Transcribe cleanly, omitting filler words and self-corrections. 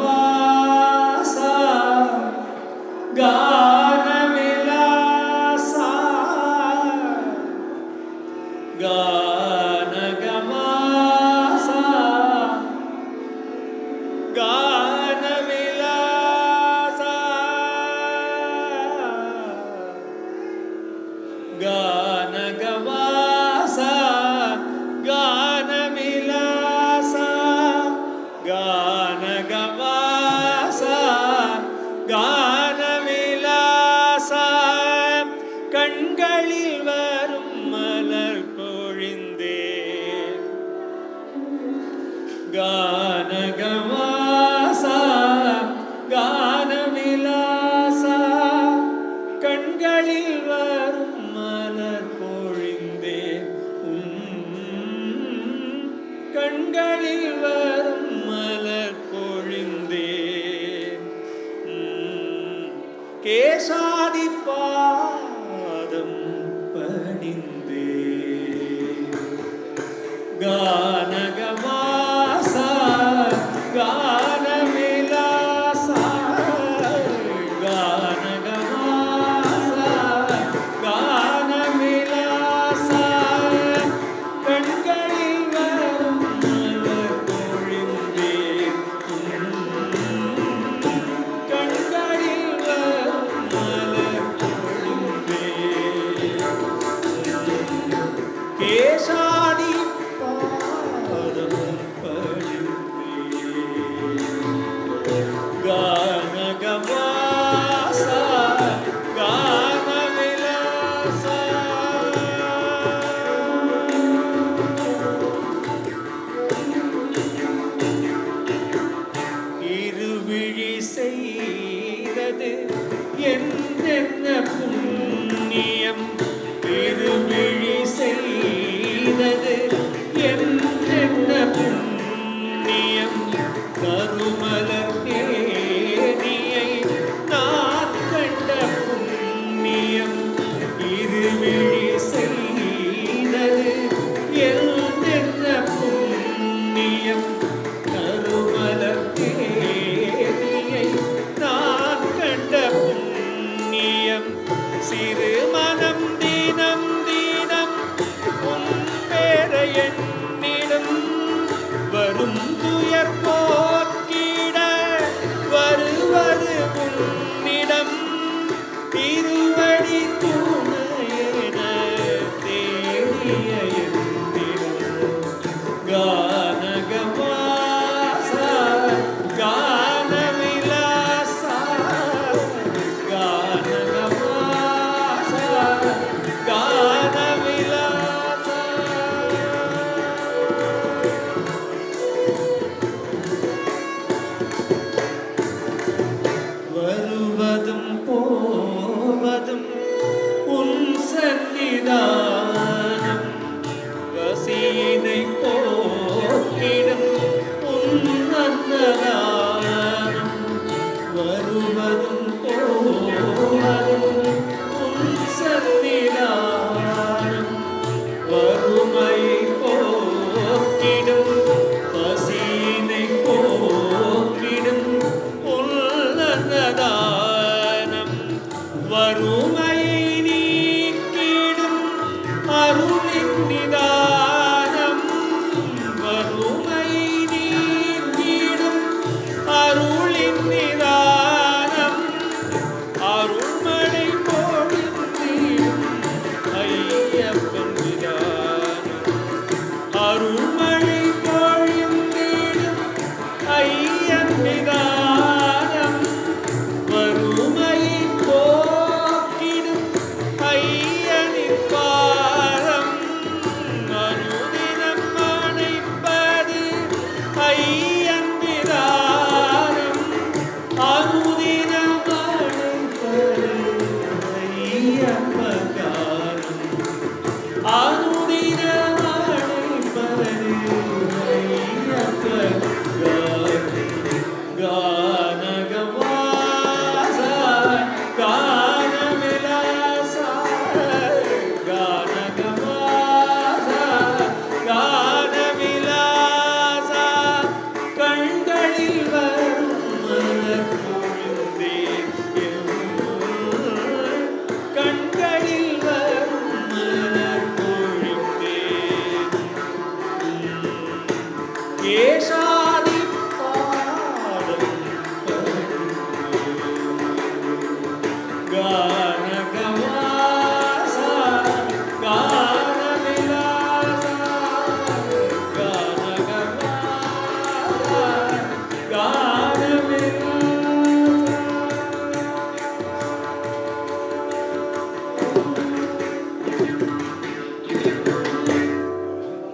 गानगवासा गानविलासा गानगवासा गानविलासा गानगवासा गानविलासा गानगवासा गानविलासा கண்களில் வரும் மலர் பொழிந்தேன் கானகவாசா கானவிலாசா கண்களில் வரும் மலர் பொழிந்தேன் கண்களில் வரும் மலர் பொழிந்தேன் கேசாதி பாதம் பணிந்தேன் கானகவாசா கானவிலாசா கானகவாசா கானவிலாசா கண்களில் வரும் மலர் பொழிந்தேன் கண்களில் வரும் மலர் பொழிந்தேன் கேசாதி गानगवासा गानविलासा இருவிழி செய்தது என்னென்ன புண்ணியம் இருவிழி செய்தது என்னென்ன புண்ணியம் கருமலர் நேரியை நான் கண்ட புண்ணியம் இருவிழி செய்தது என்னென்ன புண்ணியம் கருமலர் நேரியை நான் கண்ட புண்ணியம் சிறு மனம் தினம் தினம் உன் பேரை என்னிடம் வரும் துயர் போக்கிட வருவது உன்னிடம் திருவடி துணையென தேடிய என்னிடம் கானகவாசா கானவிலாசா கானகவாசா கானவிலாசா வருவதும் போவதும் உன் சன்னிதானம் வசீனை போக்கிடும் உன் அன்னதானம் வருவதும் போவதும் உன் சன்னிதானம் வறுமையை போக்கிடும் பசீனை போக்கிடும் உன்னதானம் வறுமையை நீக்கிடும் அருளின் நிதானம் வறுமையை நீக்கிடும் அருளின் நிதானம் அருள்மழை பொழிந்திடும் ஐயப்பன் நிதானம் அருள்மழை பொழிந்திடும் ஐயன் நிதானம் வறுமையை போக்கிடும் ஐயனின் பாதம் மனுதினம் அணைப்பது ஐயன் நிதானம் அனுதினம் அணைப்பது ஐயன் பகாரம் அனுதினம் அணைப்பது ஐயன் பகாரம் गानगवासा गानविलासा गानगवासा गानविलासा காரணம்